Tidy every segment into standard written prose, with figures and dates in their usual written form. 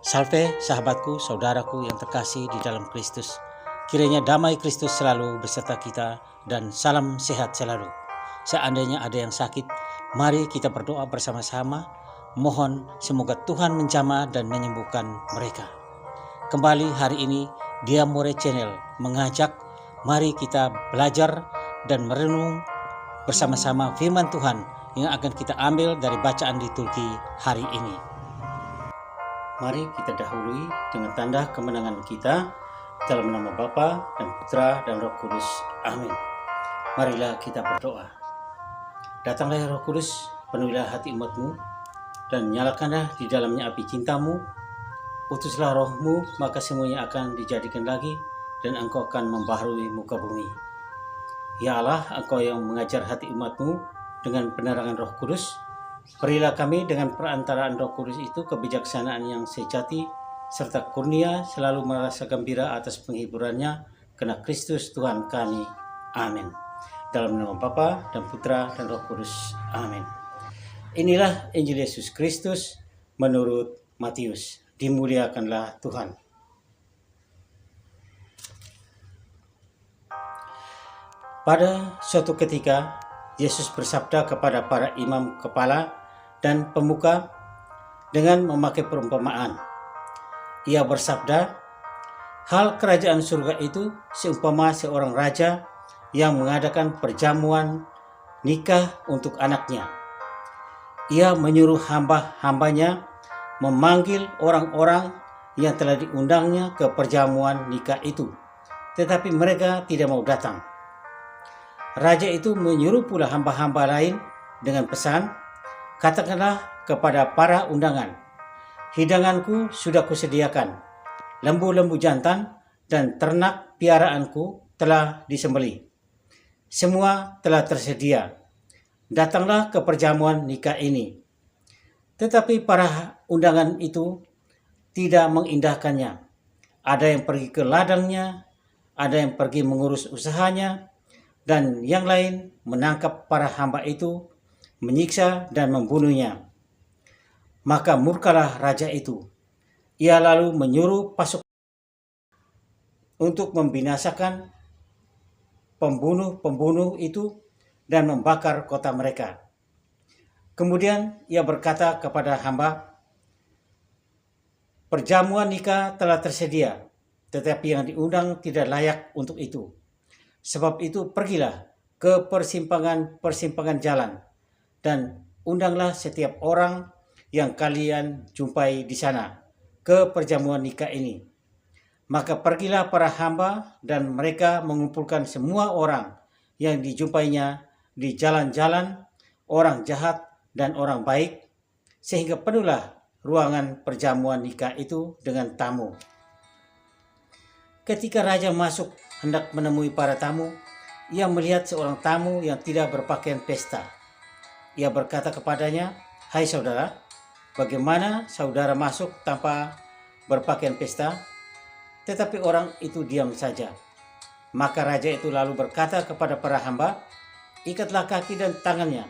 Salve sahabatku, saudaraku yang terkasih di dalam Kristus. Kiranya damai Kristus selalu beserta kita dan salam sehat selalu. Seandainya ada yang sakit, mari kita berdoa bersama-sama. Mohon semoga Tuhan menjamah dan menyembuhkan mereka. Kembali hari ini, Diamore Channel mengajak mari kita belajar dan merenung bersama-sama firman Tuhan yang akan kita ambil dari bacaan liturgi hari ini. Mari kita dahului dengan tanda kemenangan kita dalam nama Bapa dan Putra dan Roh Kudus. Amin. Marilah kita berdoa. Datanglah ya Roh Kudus, penuhilah hati umat-Mu dan nyalakanlah di dalamnya api cinta-Mu. Utuslah Roh-Mu, maka semuanya akan dijadikan lagi dan Engkau akan membaharui muka bumi. Ya Allah, Engkau yang mengajar hati umat-Mu dengan penerangan Roh Kudus, berilah kami dengan perantaraan Roh Kudus itu kebijaksanaan yang sejati serta kurnia selalu merasa gembira atas penghiburannya karena Kristus Tuhan kami. Amin. Dalam nama Bapa dan Putra dan Roh Kudus. Amin. Inilah Injil Yesus Kristus menurut Matius. Dimuliakanlah Tuhan. Pada suatu ketika Yesus bersabda kepada para imam kepala dan pemuka dengan memakai perumpamaan. Ia bersabda, hal kerajaan surga itu seumpama seorang raja yang mengadakan perjamuan nikah untuk anaknya. Ia menyuruh hamba-hambanya memanggil orang-orang yang telah diundangnya ke perjamuan nikah itu, tetapi mereka tidak mau datang. Raja itu menyuruh pula hamba-hamba lain dengan pesan, katakanlah kepada para undangan, hidanganku sudah kusediakan, lembu-lembu jantan dan ternak piaraanku telah disembelih. Semua telah tersedia, datanglah ke perjamuan nikah ini. Tetapi para undangan itu tidak mengindahkannya. Ada yang pergi ke ladangnya, ada yang pergi mengurus usahanya, dan yang lain menangkap para hamba itu, menyiksa dan membunuhnya. Maka murkalah raja itu. Ia lalu menyuruh pasukan untuk membinasakan pembunuh-pembunuh itu dan membakar kota mereka. Kemudian ia berkata kepada hamba, perjamuan nikah telah tersedia, tetapi yang diundang tidak layak untuk itu. Sebab itu pergilah ke persimpangan-persimpangan jalan dan undanglah setiap orang yang kalian jumpai di sana ke perjamuan nikah ini. Maka pergilah para hamba dan mereka mengumpulkan semua orang yang dijumpainya di jalan-jalan, orang jahat dan orang baik, sehingga penuhlah ruangan perjamuan nikah itu dengan tamu. Ketika raja masuk hendak menemui para tamu, ia melihat seorang tamu yang tidak berpakaian pesta. Ia berkata kepadanya, hai saudara, bagaimana saudara masuk tanpa berpakaian pesta? Tetapi orang itu diam saja. Maka raja itu lalu berkata kepada para hamba, ikatlah kaki dan tangannya,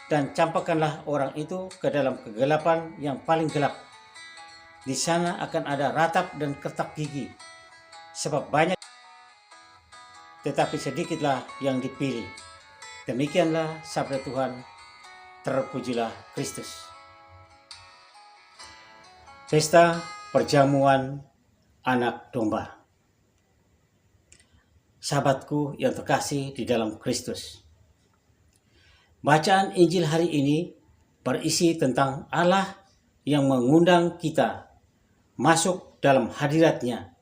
dan campakkanlah orang itu ke dalam kegelapan yang paling gelap. Di sana akan ada ratap dan kertak gigi, sebab banyak tetapi sedikitlah yang dipilih. Demikianlah sabda Tuhan, terpujilah Kristus. Pesta perjamuan anak domba. Sahabatku yang terkasih di dalam Kristus. Bacaan Injil hari ini berisi tentang Allah yang mengundang kita masuk dalam hadirat-Nya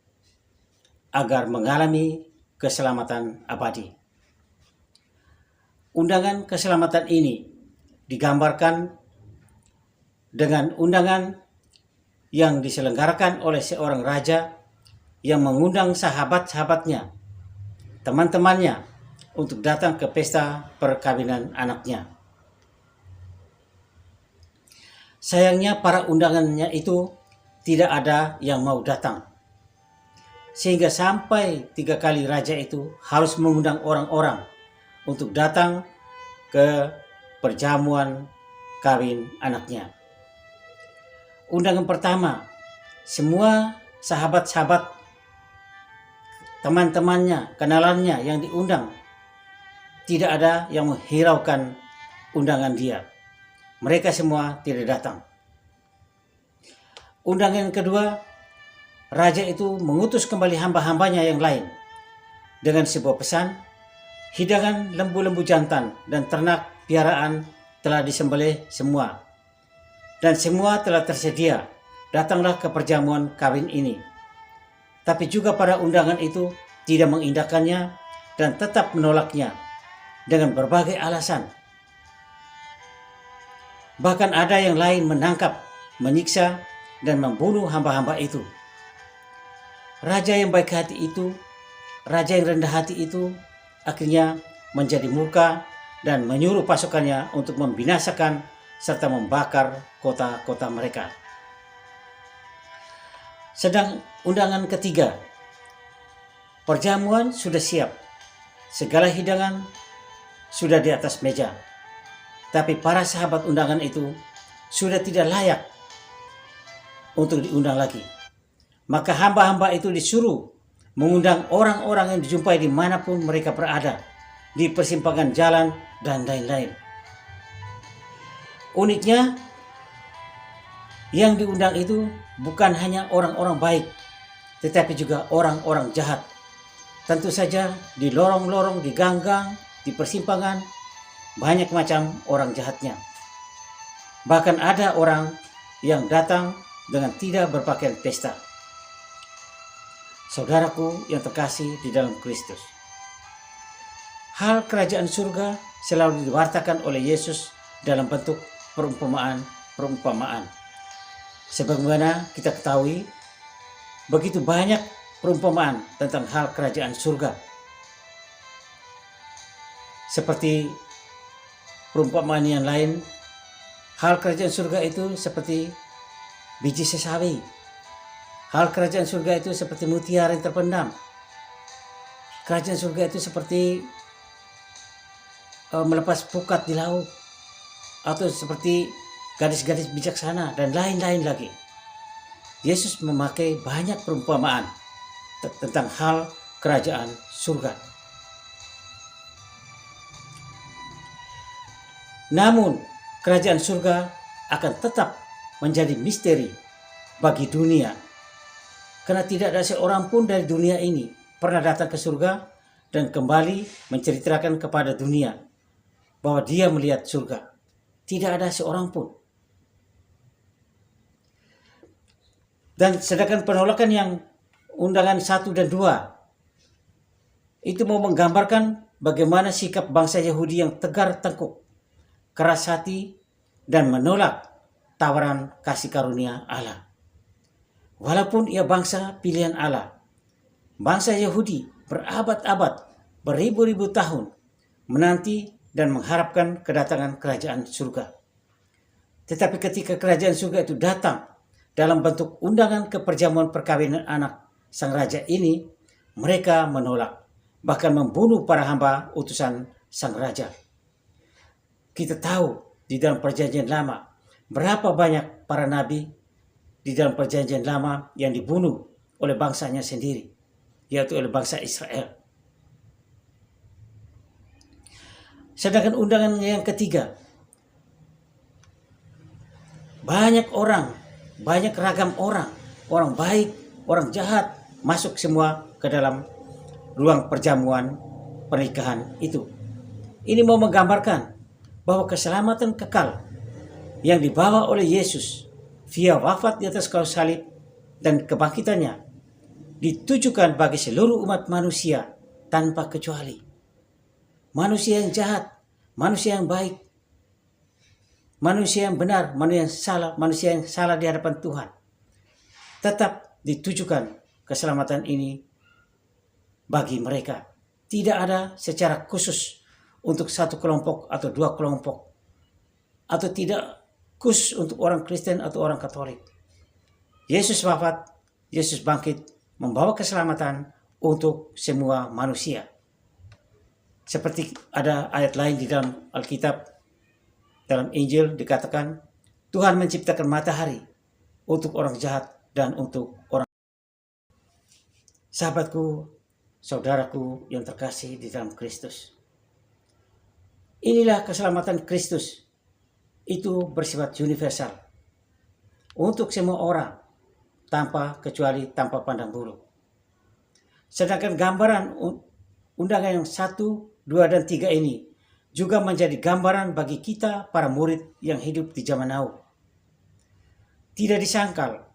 agar mengalami keselamatan abadi. Undangan keselamatan ini digambarkan dengan undangan yang diselenggarakan oleh seorang raja yang mengundang sahabat-sahabatnya, teman-temannya untuk datang ke pesta perkawinan anaknya. Sayangnya para undangannya itu tidak ada yang mau datang. Sehingga sampai 3 kali raja itu harus mengundang orang-orang untuk datang ke perjamuan kawin anaknya. Undangan pertama semua sahabat-sahabat, teman-temannya, kenalannya yang diundang, tidak ada yang menghiraukan undangan dia. Mereka semua tidak datang. Undangan kedua, raja itu mengutus kembali hamba-hambanya yang lain dengan sebuah pesan, hidangan lembu-lembu jantan dan ternak piaraan telah disembelih semua, dan semua telah tersedia. Datanglah ke perjamuan kawin ini. Tapi juga para undangan itu tidak mengindahkannya dan tetap menolaknya dengan berbagai alasan. Bahkan ada yang lain menangkap, menyiksa, dan membunuh hamba-hamba itu. Raja yang baik hati itu, raja yang rendah hati itu, akhirnya menjadi murka dan menyuruh pasukannya untuk membinasakan serta membakar kota-kota mereka. Sedang undangan ketiga, perjamuan sudah siap, segala hidangan sudah di atas meja, tapi para sahabat undangan itu sudah tidak layak untuk diundang lagi. Maka hamba-hamba itu disuruh mengundang orang-orang yang dijumpai dimanapun mereka berada, di persimpangan jalan dan lain-lain. Uniknya, yang diundang itu bukan hanya orang-orang baik, tetapi juga orang-orang jahat. Tentu saja di lorong-lorong, di gang-gang, di persimpangan, banyak macam orang jahatnya. Bahkan ada orang yang datang dengan tidak berpakaian pesta. Saudaraku yang terkasih di dalam Kristus, hal kerajaan surga selalu diwartakan oleh Yesus dalam bentuk perumpamaan. Sebagaimana kita ketahui, begitu banyak perumpamaan tentang hal kerajaan surga. Seperti perumpamaan yang lain, hal kerajaan surga itu seperti biji sesawi. Hal kerajaan surga itu seperti mutiara yang terpendam. Kerajaan surga itu seperti melepas pukat di laut, atau seperti gadis-gadis bijaksana, dan lain-lain lagi. Yesus memakai banyak perumpamaan tentang hal kerajaan surga. Namun, kerajaan surga akan tetap menjadi misteri bagi dunia, karena tidak ada seorang pun dari dunia ini pernah datang ke surga dan kembali menceritakan kepada dunia bahwa dia melihat surga. Tidak ada seorang pun. Dan sedangkan penolakan yang undangan 1 dan 2 itu mau menggambarkan bagaimana sikap bangsa Yahudi yang tegar tengkuk, keras hati, dan menolak tawaran kasih karunia Allah. Walaupun ia bangsa pilihan Allah, bangsa Yahudi berabad-abad, beribu-ribu tahun menanti dan mengharapkan kedatangan kerajaan surga. Tetapi ketika kerajaan surga itu datang dalam bentuk undangan ke perjamuan perkawinan anak sang raja ini, mereka menolak, bahkan membunuh para hamba utusan sang raja. Kita tahu di dalam perjanjian lama berapa banyak para nabi di dalam perjanjian lama yang dibunuh oleh bangsanya sendiri, yaitu oleh bangsa Israel. Sedangkan undangan yang ketiga, banyak orang, banyak ragam orang, orang baik, orang jahat, masuk semua ke dalam ruang perjamuan pernikahan itu. Ini mau menggambarkan bahwa keselamatan kekal yang dibawa oleh Yesus via wafat di atas kayu salib dan kebangkitannya ditujukan bagi seluruh umat manusia tanpa kecuali. Manusia yang jahat, manusia yang baik, manusia yang benar, manusia yang salah di hadapan Tuhan. Tetap ditujukan keselamatan ini bagi mereka. Tidak ada secara khusus untuk satu kelompok atau dua kelompok, atau tidak khusus untuk orang Kristen atau orang Katolik. Yesus wafat, Yesus bangkit, membawa keselamatan untuk semua manusia. Seperti ada ayat lain di dalam Alkitab, dalam Injil dikatakan, Tuhan menciptakan matahari untuk orang jahat dan untuk orang. Sahabatku, saudaraku yang terkasih di dalam Kristus. Inilah keselamatan Kristus. Itu bersifat universal untuk semua orang tanpa kecuali, tanpa pandang bulu. Sedangkan gambaran undangan yang 1, 2, dan 3 ini juga menjadi gambaran bagi kita para murid yang hidup di zaman now. Tidak disangkal,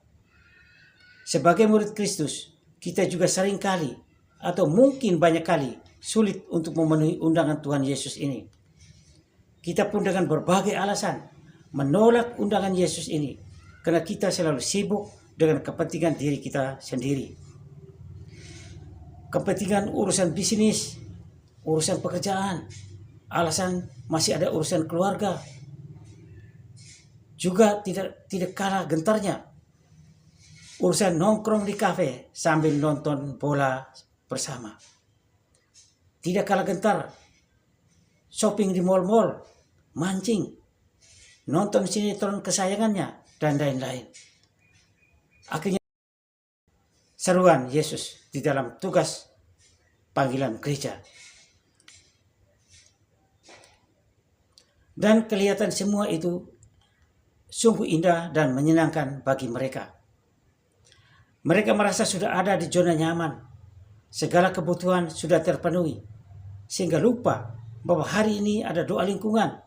sebagai murid Kristus, kita juga sering kali atau mungkin banyak kali sulit untuk memenuhi undangan Tuhan Yesus ini. Kita pun dengan berbagai alasan menolak undangan Yesus ini karena kita selalu sibuk dengan kepentingan diri kita sendiri. Kepentingan urusan bisnis, urusan pekerjaan, alasan masih ada urusan keluarga. Juga tidak kalah gentarnya urusan nongkrong di kafe sambil nonton bola bersama. Tidak kalah gentar shopping di mal-mal, mancing, nonton sinetron kesayangannya, dan lain-lain. Akhirnya seruan Yesus di dalam tugas panggilan gereja. Dan kelihatan semua itu sungguh indah dan menyenangkan bagi mereka. Mereka merasa sudah ada di zona nyaman. Segala kebutuhan sudah terpenuhi. Sehingga lupa bahwa hari ini ada doa lingkungan.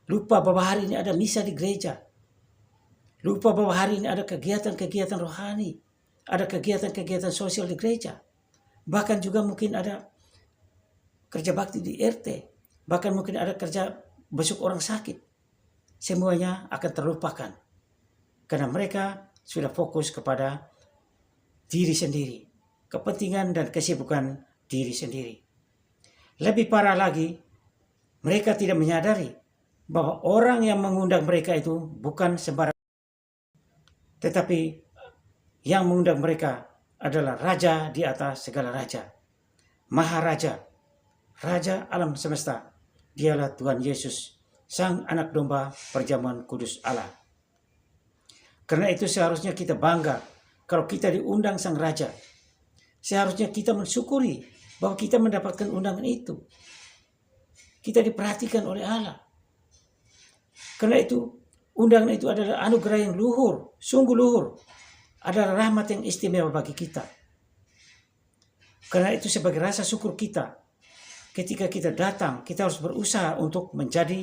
Lupa bahwa hari ini ada misa di gereja. Lupa bahwa hari ini ada kegiatan-kegiatan rohani. Ada kegiatan-kegiatan sosial di gereja. Bahkan juga mungkin ada kerja bakti di RT. Bahkan mungkin ada kerja besuk orang sakit. Semuanya akan terlupakan. Karena mereka sudah fokus kepada diri sendiri. Kepentingan dan kesibukan diri sendiri. Lebih parah lagi, mereka tidak menyadari bahwa orang yang mengundang mereka itu bukan sembarang, tetapi yang mengundang mereka adalah Raja di atas segala raja, Maharaja, Raja alam semesta. Dialah Tuhan Yesus, Sang Anak Domba perjamuan kudus Allah. Karena itu seharusnya kita bangga kalau kita diundang Sang Raja. Seharusnya kita mensyukuri bahwa kita mendapatkan undangan itu. Kita diperhatikan oleh Allah. Karena itu undangan itu adalah anugerah yang luhur, sungguh luhur. Adalah rahmat yang istimewa bagi kita. Karena itu sebagai rasa syukur kita, ketika kita datang, kita harus berusaha untuk menjadi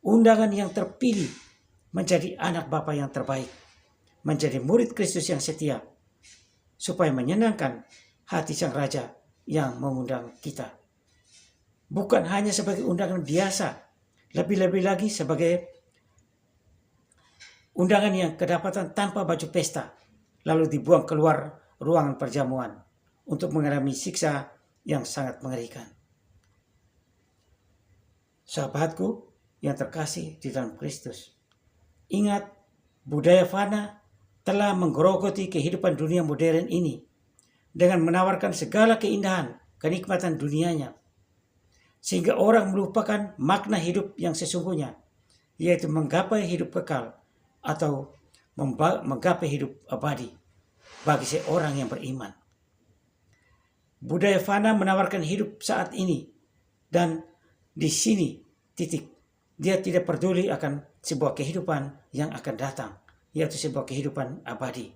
undangan yang terpilih, menjadi anak Bapa yang terbaik, menjadi murid Kristus yang setia, supaya menyenangkan hati Sang Raja yang mengundang kita. Bukan hanya sebagai undangan biasa, lebih-lebih lagi sebagai undangan yang kedapatan tanpa baju pesta, lalu dibuang keluar ruangan perjamuan untuk mengalami siksa yang sangat mengerikan. Sahabatku yang terkasih di dalam Kristus, ingat, budaya fana telah menggerogoti kehidupan dunia modern ini dengan menawarkan segala keindahan, kenikmatan dunianya, sehingga orang melupakan makna hidup yang sesungguhnya, yaitu menggapai hidup kekal atau menggapai hidup abadi bagi seorang yang beriman. Budaya fana menawarkan hidup saat ini, dan di sini titik. Dia tidak peduli akan sebuah kehidupan yang akan datang, yaitu sebuah kehidupan abadi.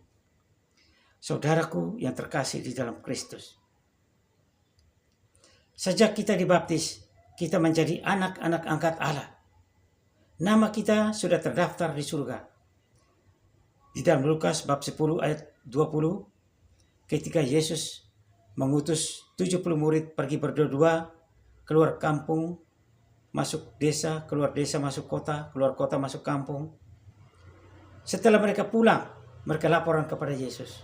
Saudaraku yang terkasih di dalam Kristus, sejak kita dibaptis, kita menjadi anak-anak angkat Allah. Nama kita sudah terdaftar di surga. Di dalam Lukas bab 10 ayat 20, ketika Yesus mengutus 70 murid pergi berdua-dua, keluar kampung, masuk desa, keluar desa, masuk kota, keluar kota, masuk kampung. Setelah mereka pulang, mereka laporan kepada Yesus.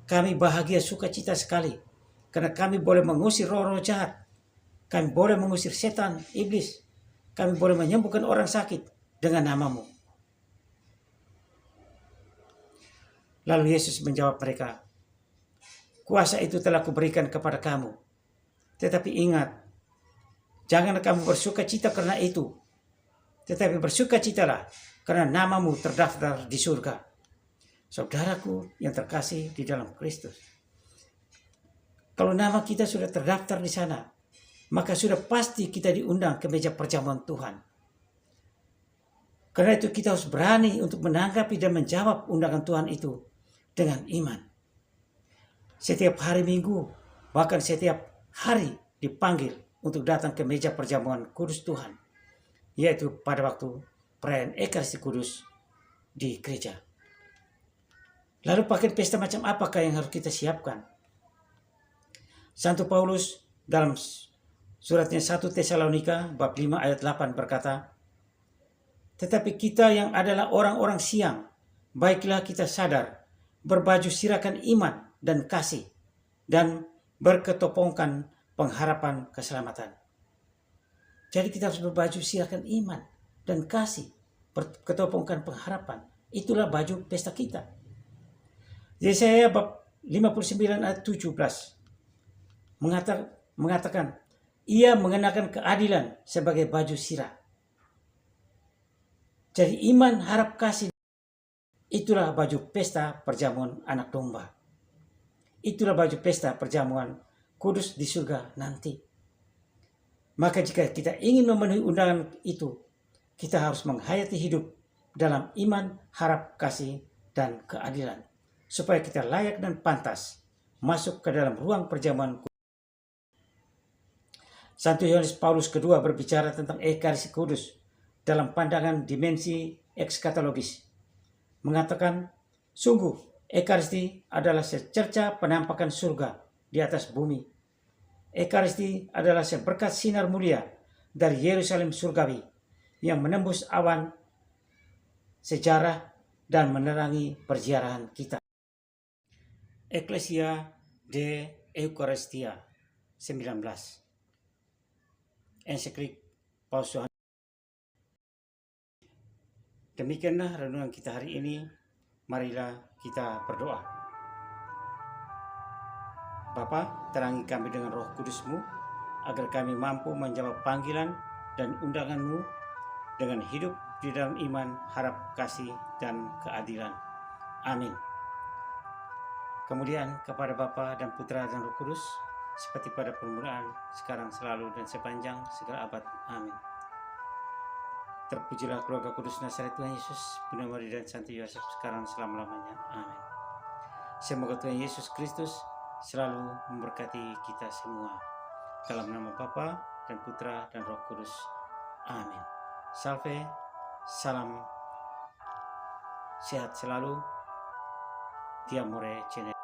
Kami bahagia sukacita sekali, karena kami boleh mengusir roh-roh jahat. Kami boleh mengusir setan, iblis. Kami boleh menyembuhkan orang sakit dengan namamu. Lalu Yesus menjawab mereka, kuasa itu telah kuberikan kepada kamu. Tetapi ingat, janganlah kamu bersukacita karena itu, tetapi bersukacitalah karena namamu terdaftar di surga. Saudaraku yang terkasih di dalam Kristus, kalau nama kita sudah terdaftar di sana, maka sudah pasti kita diundang ke meja perjamuan Tuhan. Karena itu kita harus berani untuk menanggapi dan menjawab undangan Tuhan itu dengan iman. Setiap hari Minggu, bahkan setiap hari dipanggil untuk datang ke meja perjamuan kudus Tuhan, yaitu pada waktu perayaan Ekaristi Kudus di gereja. Lalu pakai pesta macam apakah yang harus kita siapkan? Santo Paulus dalam suratnya 1 Tesalonika bab 5 ayat 8 berkata, "Tetapi kita yang adalah orang-orang siang, baiklah kita sadar, berbaju sirakan iman dan kasih, dan berketopongkan pengharapan keselamatan." Jadi kita harus berbaju sirakan iman dan kasih, berketopongkan pengharapan. Itulah baju pesta kita. Yesaya bab 59 ayat 17 mengatakan, ia mengenakan keadilan sebagai baju sirah. Jadi iman, harap, kasih, itulah baju pesta perjamuan anak domba. Itulah baju pesta perjamuan kudus di surga nanti. Maka jika kita ingin memenuhi undangan itu, kita harus menghayati hidup dalam iman, harap, kasih, dan keadilan, supaya kita layak dan pantas masuk ke dalam ruang perjamuan. Santo Yohanes Paulus II berbicara tentang Ekaristi Kudus dalam pandangan dimensi ekskatologis. Mengatakan, sungguh Ekaristi adalah secerca penampakan surga di atas bumi. Ekaristi adalah seberkas sinar mulia dari Yerusalem surgawi yang menembus awan sejarah dan menerangi perziarahan kita. Ecclesia de Eucharistia 19. Ensiklik Paus Yohanes. Demikianlah renungan kita hari ini. Marilah kita berdoa. Bapa, terangi kami dengan Roh Kudus-Mu, agar kami mampu menjawab panggilan dan undangan-Mu dengan hidup di dalam iman, harap, kasih, dan keadilan. Amin. Kemudian kepada Bapa dan Putra dan Roh Kudus, seperti pada permulaan, sekarang, selalu, dan sepanjang segala abad. Amin. Terpujilah keluarga kudus Nazaret Tuhan Yesus, Bunda Maria dan Santo Yosef, sekarang selama-lamanya. Amin. Semoga Tuhan Yesus Kristus selalu memberkati kita semua. Dalam nama Bapa dan Putra dan Roh Kudus. Amin. Salve, salam, sehat selalu, Ti amore Cene.